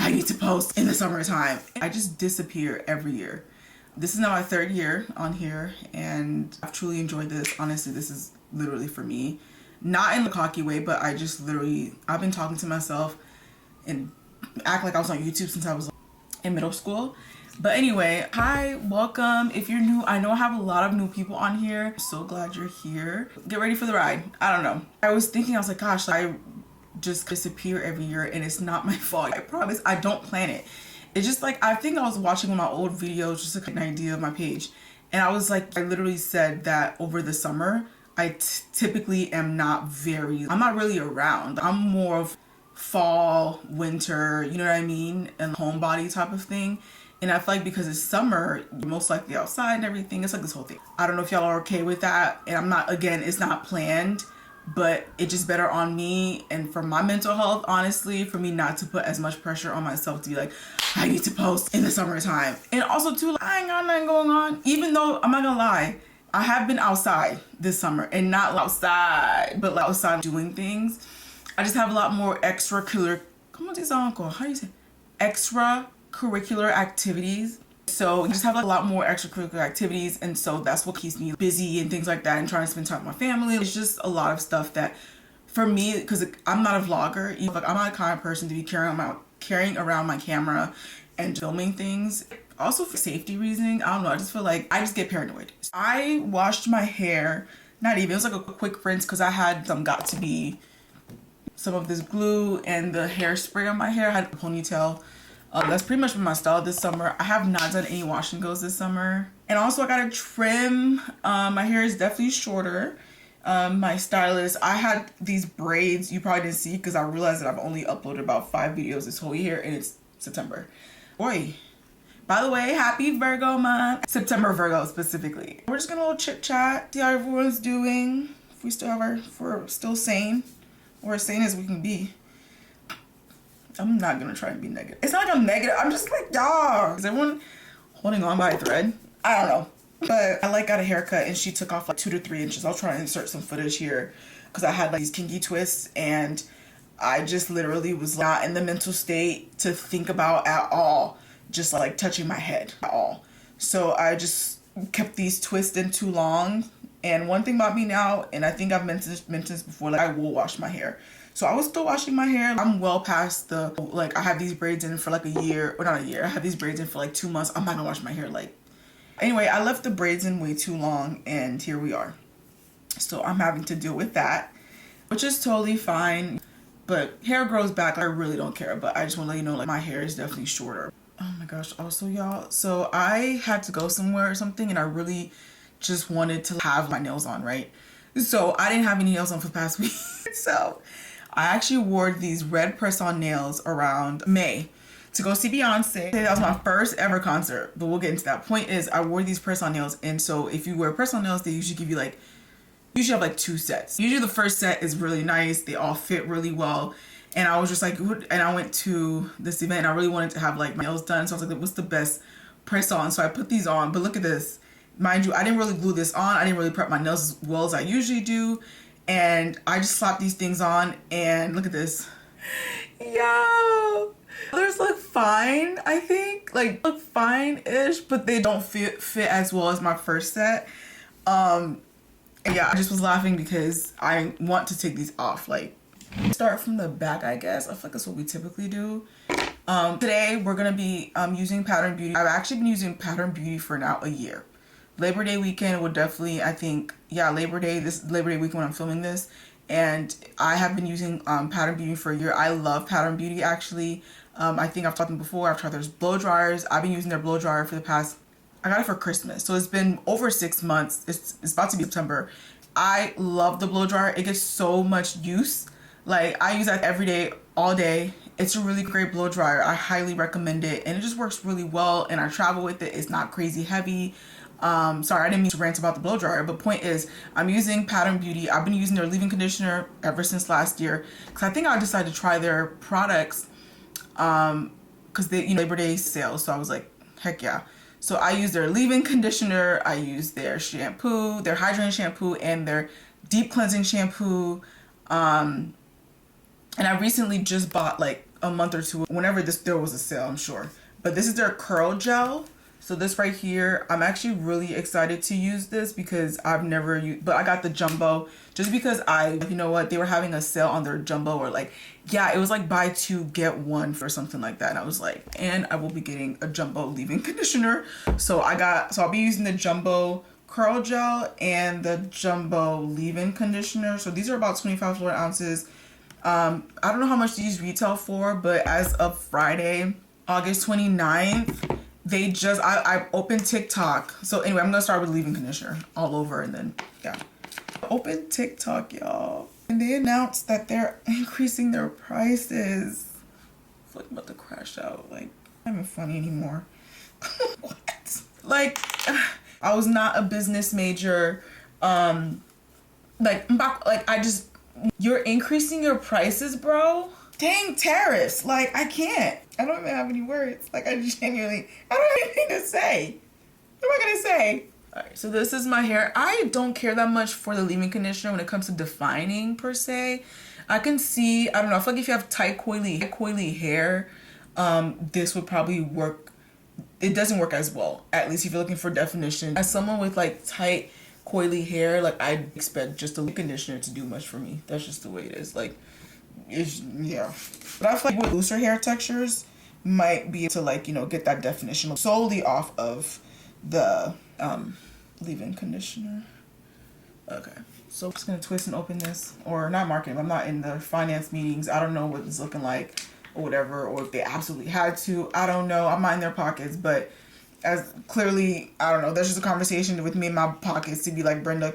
I need to post in the summertime. I just disappear every year. This is now my 3rd year on here, and I've truly enjoyed this. Honestly, this is literally for me. Not in the cocky way, but I've been talking to myself and act like I was on YouTube since I was in middle school. But anyway, hi, welcome. If you're new, I know I have a lot of new people on here. So glad you're here. Get ready for the ride. I don't know. I was like, gosh, I just disappear every year and it's not my fault. I promise I don't plan it. It's just like, I think I was watching one of my old videos just to get an idea of my page. And I was like, I literally said that over the summer, I typically am I'm not really around. I'm more of fall, winter, you know what I mean? And homebody type of thing. And I feel like because it's summer, you're most likely outside and everything. It's like this whole thing. I don't know if y'all are okay with that. And I'm not, again, it's not planned, but it's just better on me and for my mental health, honestly, for me not to put as much pressure on myself to be like, I need to post in the summertime. And also too, I ain't got nothing going on. Even though, I'm not gonna lie, I have been outside this summer, and not outside, but outside doing things. I just have a lot more extracurricular activities. So I just have like a lot more extracurricular activities, and so that's what keeps me busy and things like that, and trying to spend time with my family. It's just a lot of stuff that for me, because I'm not a vlogger, like I'm not the kind of person to be carrying around my camera and filming things. Also for safety reasoning, I don't know, I just feel like I just get paranoid. I washed my hair, it was like a quick rinse because I had some of this glue and the hairspray on my hair. I had a ponytail. That's pretty much been my style this summer. I have not done any wash and goes this summer. And also I got a trim. My hair is definitely shorter. My stylist, I had these braids you probably didn't see because I realized that I've only uploaded about 5 videos this whole year, and it's September. Boy, by the way, happy Virgo month. September Virgo specifically. We're just gonna little chit chat, see how everyone's doing. If we're still sane, or as sane as we can be. I'm not gonna try and be negative. It's not like I'm negative, I'm just like, y'all. Is everyone holding on by a thread? I don't know. But I got a haircut and she took off like 2 to 3 inches. I'll try and insert some footage here because I had like these kinky twists, and I just literally was not in the mental state to think about at all, just like touching my head at all. So I just kept these twists in too long. And one thing about me now, and I think I've mentioned this before, like I will wash my hair. So I was still washing my hair. I'm well past I have these braids in for like a year, or not a year. I have these braids in for like 2 months. I'm not gonna wash my hair Anyway, I left the braids in way too long, and here we are. So I'm having to deal with that, which is totally fine. But hair grows back. I really don't care, but I just want to let you know, like, my hair is definitely shorter. Oh my gosh, also y'all. So I had to go somewhere or something, and I really just wanted to have my nails on, right? So I didn't have any nails on for the past week. So I actually wore these red press-on nails around May to go see Beyoncé. That was my first ever concert, but we'll get into that. Point is, I wore these press-on nails, and so if you wear press-on nails, they usually give you you should have like 2 sets. Usually the first set is really nice, they all fit really well, and I was just like, and I went to this event and I really wanted to have like my nails done, so I was like, what's the best press-on? So I put these on, but look at this. Mind you, I didn't really glue this on, I didn't really prep my nails as well as I usually do, and I just slapped these things on, and look at this. Yo! Others look fine, I think. Like, look fine-ish, but they don't fit as well as my first set. And yeah, I just was laughing because I want to take these off. Like, start from the back, I guess. I feel like that's what we typically do. Today, we're going to be using Pattern Beauty. I've actually been using Pattern Beauty for now a year. Labor Day weekend would definitely, I think, yeah, this Labor Day weekend when I'm filming this. And I have been using Pattern Beauty for a year. I love Pattern Beauty, actually. I think I've talked them before. I've tried their blow dryers. I've been using their blow dryer for the past, I got it for Christmas. So it's been over 6 months. It's about to be September. I love the blow dryer. It gets so much use. Like, I use that every day, all day. It's a really great blow dryer. I highly recommend it. And it just works really well. And I travel with it. It's not crazy heavy. Sorry, I didn't mean to rant about the blow dryer, but point is, I'm using Pattern Beauty. I've been using their leave-in conditioner ever since last year, because I think I decided to try their products because they, Labor Day sale. So I was like, heck yeah. So I use their leave-in conditioner, I use their shampoo, their hydrating shampoo, and their deep cleansing shampoo. And I recently just bought like a month or two, whenever there was a sale, I'm sure. But this is their curl gel. So this right here, I'm actually really excited to use this because I've never used, but I got the jumbo just because you know what, they were having a sale on their jumbo, or like, yeah, it was like buy two, get one for something like that. And I was like, and I will be getting a jumbo leave-in conditioner. So I'll be using the jumbo curl gel and the jumbo leave-in conditioner. So these are about 25 fluid ounces. I don't know how much these retail for, but as of Friday, August 29th, they just, I opened TikTok. So anyway, I'm gonna start with leave-in conditioner all over, and then, yeah. Open TikTok, y'all. And they announced that they're increasing their prices. It's like I'm about to crash out. Like, I'm not funny anymore. What? Like, I was not a business major. You're increasing your prices, bro? Dang, tariffs. Like, I can't. I don't even have any words. Like, I don't have anything to say. What am I gonna say? Alright, so this is my hair. I don't care that much for the leave-in conditioner when it comes to defining, per se. I can see, I don't know, I feel like if you have tight, coily hair, this would probably work. It doesn't work as well, at least if you're looking for definition. As someone with, like, tight, coily hair, like, I expect just a leave-in conditioner to do much for me. That's just the way it is. Like, yeah. But I feel like with looser hair textures, might be able to, like, you know, get that definition solely off of the leave-in conditioner. Okay, so I'm just gonna twist and open this, or not marketing. I'm not in the finance meetings. I don't know what it's looking like or whatever, or if they absolutely had to. I don't know. I'm not in their pockets, but as clearly, I don't know. There's just a conversation with me in my pockets to be like, Brenda,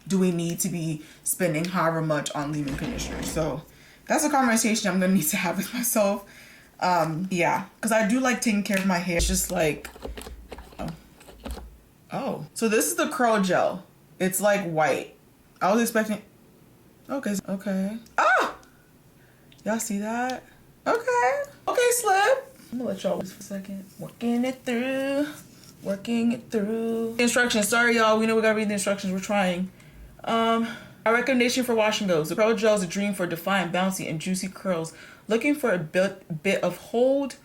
do we need to be spending however much on leave-in conditioner? So that's a conversation I'm gonna need to have with myself. Yeah, because I do like taking care of my hair. It's just like, oh, so this is the curl gel. It's like white. I was expecting, okay. Ah! Y'all see that? Okay, Slip. I'm gonna let y'all wait for a second. Working it through. Instructions, sorry y'all, we know we gotta read the instructions, we're trying. Our recommendation for wash and goes. The curl gel is a dream for defined, bouncy, and juicy curls. Looking for a bit of hold?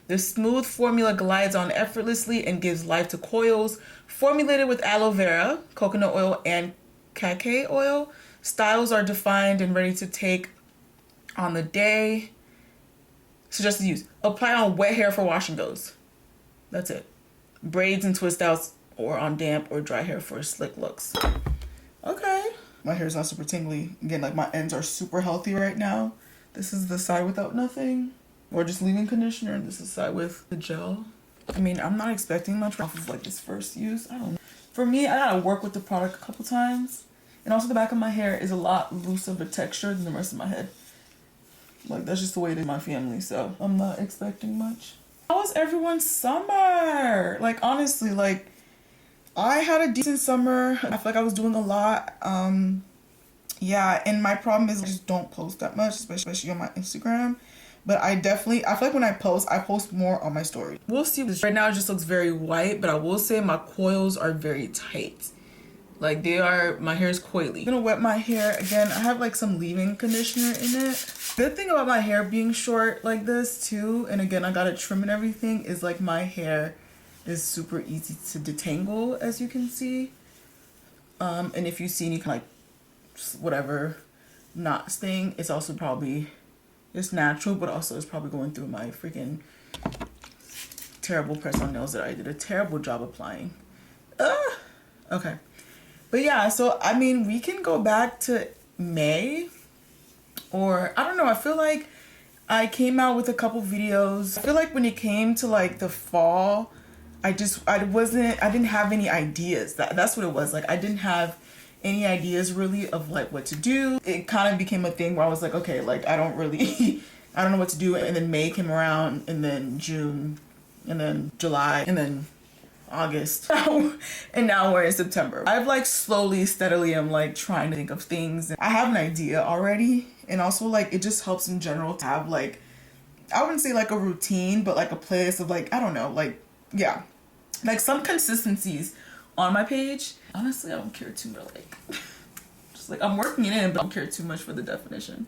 The smooth formula glides on effortlessly and gives life to coils. Formulated with aloe vera, coconut oil, and cacao oil, styles are defined and ready to take on the day. Suggested use. Apply on wet hair for wash and goes. That's it. Braids and twist outs, or on damp or dry hair for slick looks. Okay. My hair is not super tingly. Again, like, my ends are super healthy right now. This is the side without nothing, or just leave-in conditioner, and this is the side with the gel. I mean, I'm not expecting much off of, like, this first use. I don't know. For me, I gotta work with the product a couple times. And also the back of my hair is a lot looser of a texture than the rest of my head. Like, that's just the way it is in my family, so I'm not expecting much. How was everyone's summer? Like, honestly, like, I had a decent summer. I feel like I was doing a lot. Yeah, and my problem is I just don't post that much, especially on my Instagram. But I feel like when I post more on my story. We'll see. Right now it just looks very white, but I will say my coils are very tight. Like, my hair is coily. I'm gonna wet my hair. Again, I have like some leave-in conditioner in it. Good thing about my hair being short like this too, and again, I gotta trim and everything, is like my hair is super easy to detangle, as you can see. And if you see any kind of like whatever knots thing, it's also probably, it's natural, but also it's probably going through my freaking terrible press on nails that I did a terrible job applying. Okay. But yeah, so I mean, we can go back to May, or I don't know, I feel like I came out with a couple videos. I feel like when it came to like the fall, I didn't have any ideas. That's what it was. Like, I didn't have any ideas really of like what to do. It kind of became a thing where I was like, okay, like I don't know what to do. And then May came around, and then June, and then July, and then August, and now we're in September. I've like slowly, steadily, I'm like trying to think of things. I have an idea already, and also like it just helps in general to have like, I wouldn't say like a routine, but like a place of like, I don't know, like, yeah, like some consistencies on my page. Honestly, I don't care too much, like, just like I'm working it in, but I don't care too much for the definition.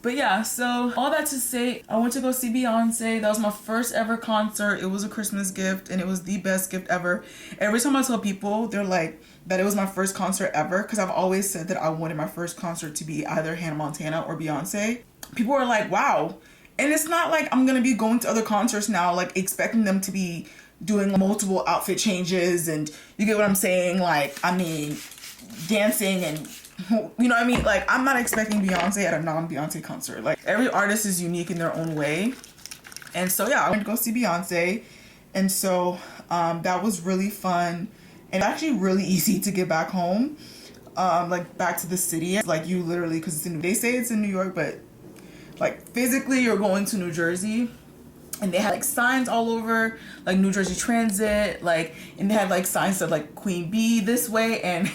But yeah, so all that to say, I went to go see Beyonce. That was my first ever concert. It was a Christmas gift and it was the best gift ever. Every time I tell people, they're like that it was my first concert ever, because I've always said that I wanted my first concert to be either Hannah Montana or Beyonce. People are like, wow. And it's not like I'm gonna be going to other concerts now like expecting them to be doing multiple outfit changes, and you get what I'm saying, like, I mean, dancing and, you know what I mean? Like, I'm not expecting Beyonce at a non-Beyonce concert. Like, every artist is unique in their own way. And so, yeah, I went to go see Beyonce. And so, that was really fun. And actually really easy to get back home. Like, back to the city. Like, you literally, because they say it's in New York, but, like, physically you're going to New Jersey. And they had like signs all over, like New Jersey Transit, like, and they had like signs that like Queen Bee this way. And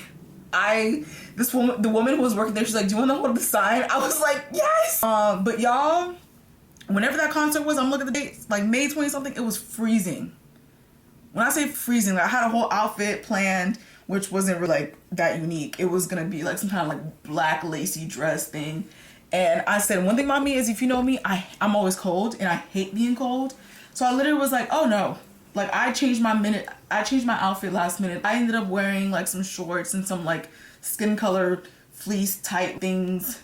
the woman who was working there, she's like, do you want to hold the sign? I was like, yes. But y'all, whenever that concert was, I'm looking at the dates, like May 20 something, it was freezing. When I say freezing, like, I had a whole outfit planned, which wasn't really like that unique. It was gonna be like some kind of like black lacy dress thing. And I said, one thing about me is, if you know me, I'm always cold and I hate being cold. So I literally was like, oh no. Like, I changed my outfit last minute. I ended up wearing like some shorts and some like skin color fleece type things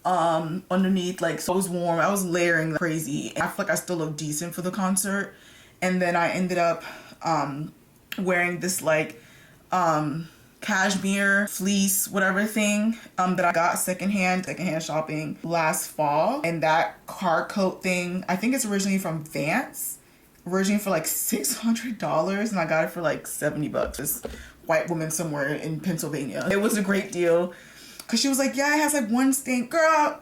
underneath. Like, so it was warm. I was layering like crazy. And I feel like I still look decent for the concert. And then I ended up wearing this like cashmere fleece whatever thing that I got secondhand shopping last fall. And that car coat thing, I think it's originally from Vance, originally for like $600, and I got it for like $70. This white woman somewhere in Pennsylvania. It was a great deal because she was like, yeah, it has like one stain. Girl,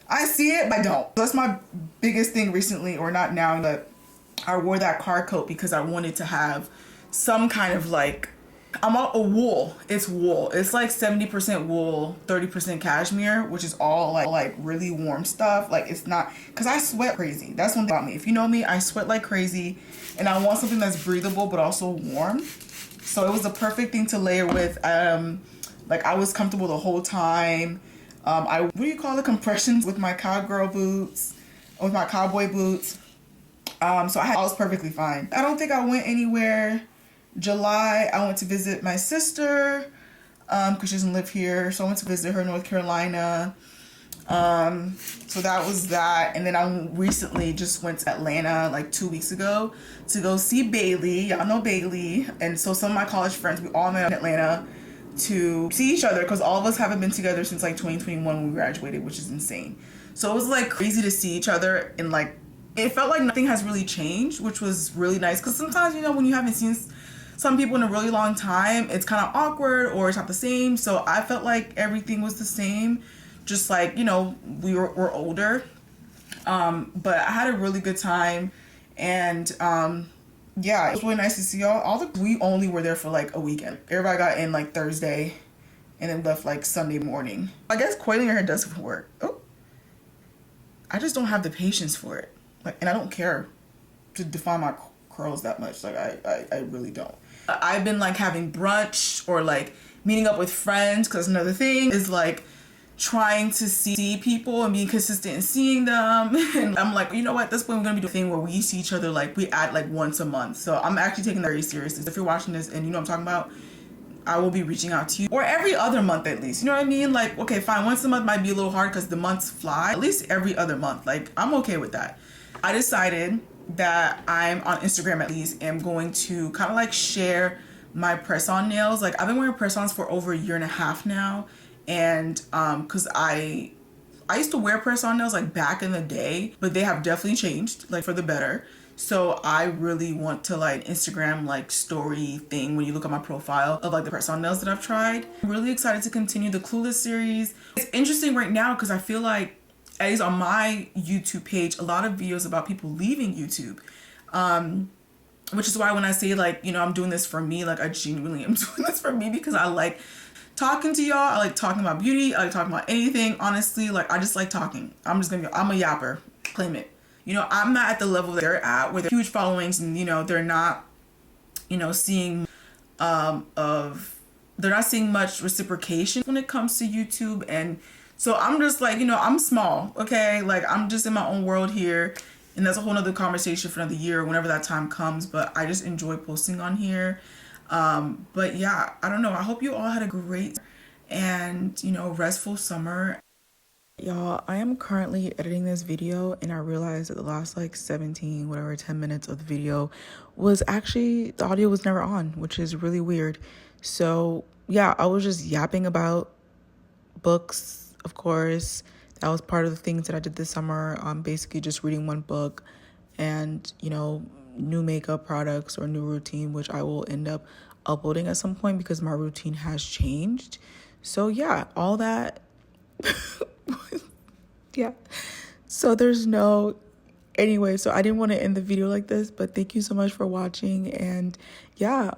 I see it, but I don't. That's my biggest thing recently, or not now, but I wore that car coat because I wanted to have some kind of like, I'm a wool. It's wool. It's like 70% wool, 30% cashmere, which is all like really warm stuff. Like, it's not, because I sweat crazy. That's one thing about me. If you know me, I sweat like crazy, and I want something that's breathable but also warm. So it was the perfect thing to layer with. Like, I was comfortable the whole time. What do you call the compressions with my cowgirl boots, with my cowboy boots. So I was perfectly fine. I don't think I went anywhere. July, I went to visit my sister because she doesn't live here, so I went to visit her in North Carolina. So that was that. And then I recently just went to Atlanta like 2 weeks ago to go see Bailey. Y'all know Bailey. And so some of my college friends, we all met in Atlanta to see each other because all of us haven't been together since like 2021 when we graduated, which is insane. So it was like crazy to see each other, and like it felt like nothing has really changed, which was really nice, because sometimes, you know, when you haven't seen some people in a really long time, it's kind of awkward or it's not the same. So I felt like everything was the same, just like, you know, we're older. But I had a really good time, and yeah, it was really nice to see y'all. We only were there for like a weekend. Everybody got in like Thursday and then left like Sunday morning. I guess coiling your hair doesn't work. Oh, I just don't have the patience for it. Like, and I don't care to define my curls that much. Like, I really don't. I've been like having brunch or like meeting up with friends, because another thing is like trying to see people and being consistent in seeing them. And I'm like, you know what, at this point we're gonna be doing a thing where we see each other like we add like once a month. So I'm actually taking that very seriously. If you're watching this and you know what I'm talking about, I will be reaching out to you, or every other month at least. You know what I mean? Like, okay, fine, once a month might be a little hard because the months fly. At least every other month, like, I'm okay with that. I decided that I'm on Instagram at least am going to kind of like share my press-on nails. Like, I've been wearing press-ons for over a year and a half now, and because I used to wear press-on nails like back in the day, but they have definitely changed, like, for the better. So I really want to like Instagram like story thing when you look at my profile of like the press-on nails that I've tried. I'm really excited to continue the Clueless series. It's interesting right now because I feel like, at least on my YouTube page, a lot of videos about people leaving YouTube, which is why when I say like, you know, I'm doing this for me, like I genuinely am doing this for me because I like talking to y'all. I like talking about beauty. I like talking about anything. Honestly, like, I just like talking. I'm a yapper. Claim it. You know, I'm not at the level that they're at where they're huge followings and, you know, they're not, you know, seeing they're not seeing much reciprocation when it comes to YouTube. And So I'm just like, you know, I'm small, okay? Like I'm just in my own world here. And that's a whole nother conversation for another year, whenever that time comes. But I just enjoy posting on here. But yeah, I don't know. I hope you all had a great and, you know, restful summer. Y'all, I am currently editing this video and I realized that the last like 17, whatever, 10 minutes of the video was actually, the audio was never on, which is really weird. So yeah, I was just yapping about books, of course. That was part of the things that I did this summer. Basically just reading one book and, you know, new makeup products or new routine, which I will end up uploading at some point because my routine has changed. So yeah, all that. Yeah. So there's no, anyway, so I didn't want to end the video like this, but thank you so much for watching. And yeah,